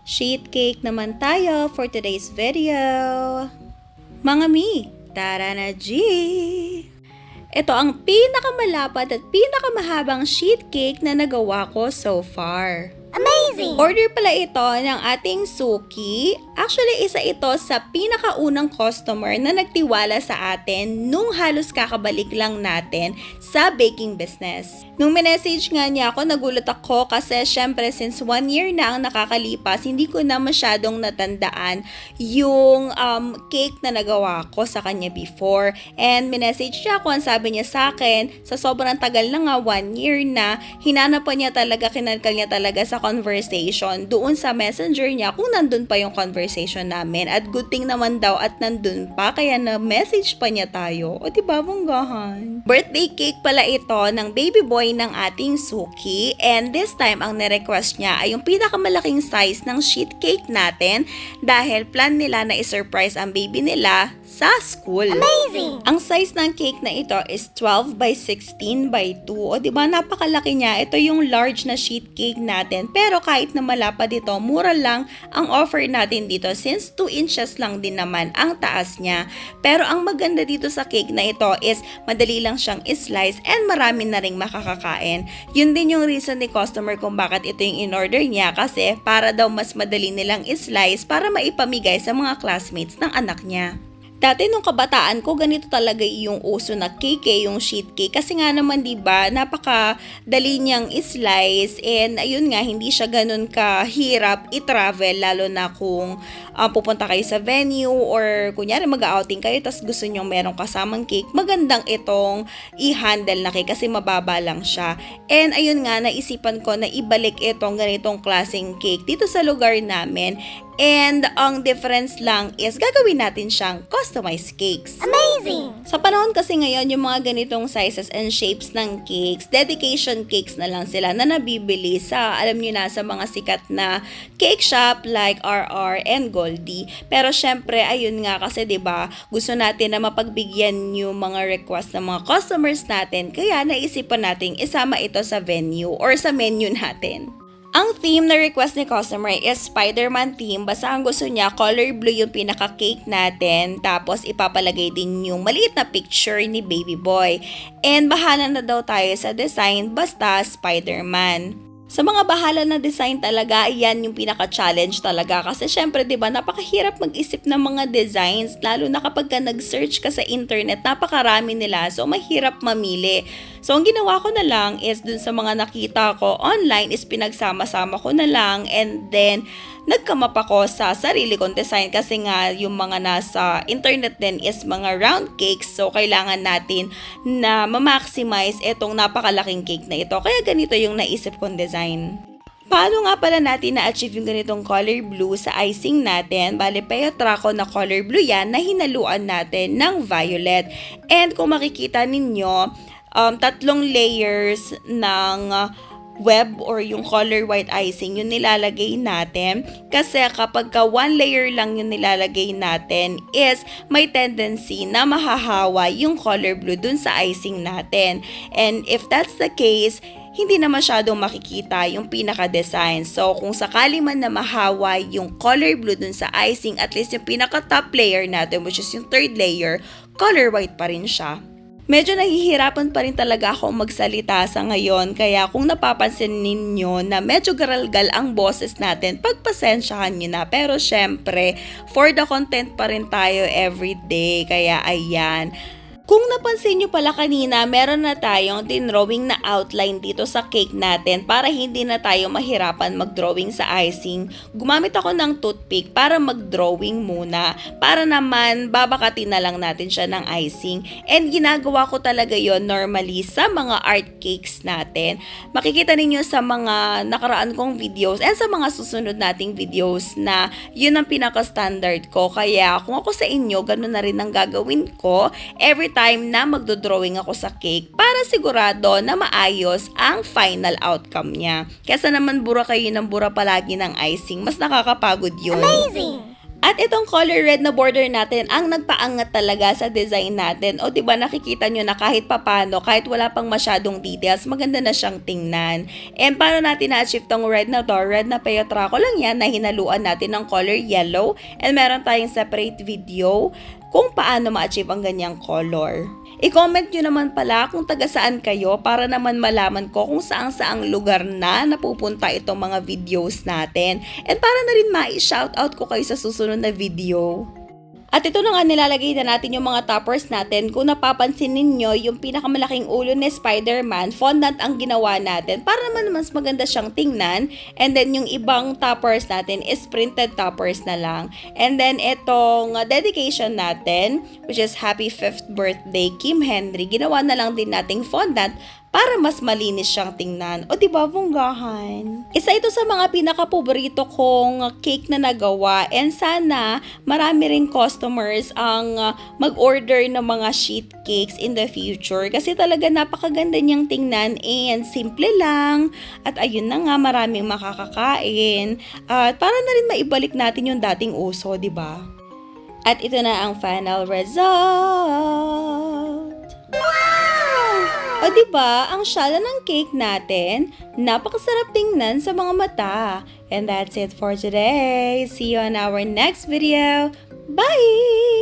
Sheet cake naman tayo for today's video. Mga mi, tara na G! Ito ang pinakamalapad at pinakamahabang sheet cake na nagawa ko so far. Amazing! Order pala ito ng ating Suki. Actually, isa ito sa pinakaunang customer na nagtiwala sa atin nung halos kakabalik lang natin sa baking business. Nung minessage nga niya ako, nagulat ako kasi syempre since 1 year na ang nakakalipas, hindi ko na masyadong natandaan yung cake na nagawa ko sa kanya before. And minessage niya ako, ang sabi niya sa akin, sa sobrang tagal na nga, 1 year na, hinanapan niya talaga, kinalkal niya talaga sa conversation doon sa messenger niya kung nandun pa yung conversation namin. At good thing naman daw at nandun pa, kaya na-message pa niya tayo. O diba, bonggahan? Birthday cake pala ito ng baby boy ng ating Suki. And this time, ang nirequest niya ay yung pinakamalaking size ng sheet cake natin dahil plan nila na i-surprise ang baby nila sa school. Amazing! Ang size ng cake na ito is 12 by 16 by 2. O diba, napakalaki niya. Ito yung large na sheet cake natin. Pero kahit na malapad ito, mura lang ang offer natin dito since 2 inches lang din naman ang taas niya. Pero ang maganda dito sa cake na ito is madali lang siyang slice and marami na ring makakakain. Yun din yung reason ni customer kung bakit ito yung in-order niya kasi para daw mas madali nilang slice para maipamigay sa mga classmates ng anak niya. Dati nung kabataan ko, ganito talaga yung uso na cake, yung sheet cake. Kasi nga naman, diba, napakadali niyang slice and ayun nga, hindi siya ganun kahirap i-travel, lalo na kung pupunta kayo sa venue or kunyari mag-outing kayo tas gusto nyo merong kasamang cake. Magandang itong i-handle na cake kasi mababa lang siya. And ayun nga, naisipan ko na ibalik itong ganitong klaseng cake dito sa lugar namin. And ang difference lang is gagawin natin siyang customized cakes. Amazing! Sa panahon kasi ngayon, yung mga ganitong sizes and shapes ng cakes, dedication cakes na lang sila na nabibili sa, alam nyo na, sa mga sikat na cake shop like RR and Goldie. Pero syempre, ayun nga kasi 'di ba, gusto natin na mapagbigyan yung mga request ng mga customers natin, kaya naisipan nating isama ito sa venue or sa menu natin. Ang theme na request ni customer is Spider-Man theme. Basta ang gusto niya, color blue yung pinaka-cake natin. Tapos ipapalagay din yung maliit na picture ni baby boy. And bahala na daw tayo sa design, basta Spider-Man. Sa mga bahala na design talaga, yan yung pinaka-challenge talaga. Kasi syempre, diba, napakahirap mag-isip ng mga designs. Lalo na kapag ka nag-search ka sa internet, napakarami nila. So, mahirap mamili. So, ang ginawa ko na lang is dun sa mga nakita ko online is pinagsama-sama ko na lang. And then, nagkamap ako sa sarili kong design kasi nga yung mga nasa internet din is mga round cakes. So, kailangan natin na ma-maximize itong napakalaking cake na ito. Kaya ganito yung naisip kong design. Paano nga pala natin na-achieve yung ganitong color blue sa icing natin? Bale, Peyotraco na color blue yan na hinaluan natin ng violet. And kung makikita ninyo, 3 layers ng web or yung color white icing yung nilalagay natin kasi kapag ka 1 layer lang yung nilalagay natin is may tendency na mahahawa yung color blue dun sa icing natin, and if that's the case, hindi na masyadong makikita yung pinaka-design. So, kung sakali man na mahawa yung color blue dun sa icing, at least yung pinaka-top layer natin, which is yung 3rd layer, color white pa rin siya. Medyo nahihirapan pa rin talaga ako magsalita sa ngayon, kaya kung napapansin ninyo na medyo garalgal ang boses natin, pagpasensyahan nyo na. Pero syempre, for the content pa rin tayo everyday, kaya ayan. Kung napansin nyo pala kanina, meron na tayong dinrawing na outline dito sa cake natin para hindi na tayo mahirapan mag-drawing sa icing. Gumamit ako ng toothpick para mag-drawing muna, para naman babakatin na lang natin siya ng icing. And ginagawa ko talaga yon normally sa mga art cakes natin. Makikita ninyo sa mga nakaraan kong videos and sa mga susunod nating videos na yun ang pinaka-standard ko. Kaya kung ako sa inyo, ganun na rin ang gagawin ko every time na magdodrawing ako sa cake para sigurado na maayos ang final outcome niya. Kesa naman bura kayo ng bura palagi ng icing, mas nakakapagod yun. Amazing! At itong color red na border natin ang nagpaangat talaga sa design natin. O diba nakikita nyo na kahit papano, kahit wala pang masyadong details, maganda na siyang tingnan. And paano natin na-achieve tong red na to? Red na peyotraco lang yan na hinaluan natin ng color yellow. And meron tayong separate video kung paano ma-achieve ang ganyang color. I-comment nyo naman pala kung taga saan kayo para naman malaman ko kung saang-saang lugar na napupunta itong mga videos natin. And para na rin ma-shoutout ko kayo sa susunod na video. At ito na nga nilalagay na natin yung mga toppers natin. Kung napapansin ninyo, yung pinakamalaking ulo ni Spider-Man, fondant ang ginawa natin para naman mas maganda siyang tingnan. And then yung ibang toppers natin is printed toppers na lang. And then itong dedication natin, which is Happy 5th Birthday Kim Henry, ginawa na lang din nating fondant para mas malinis siyang tingnan. O diba, bonggahan? Isa ito sa mga pinaka-paborito kong cake na nagawa and sana marami ring customers ang mag-order ng mga sheet cakes in the future kasi talaga napakaganda niyang tingnan and simple lang at ayun na nga maraming makakakain at para na rin maibalik natin yung dating uso, diba? At ito na ang final result. O diba, ang syala ng cake natin, napakasarap tingnan sa mga mata. And that's it for today. See you on our next video. Bye!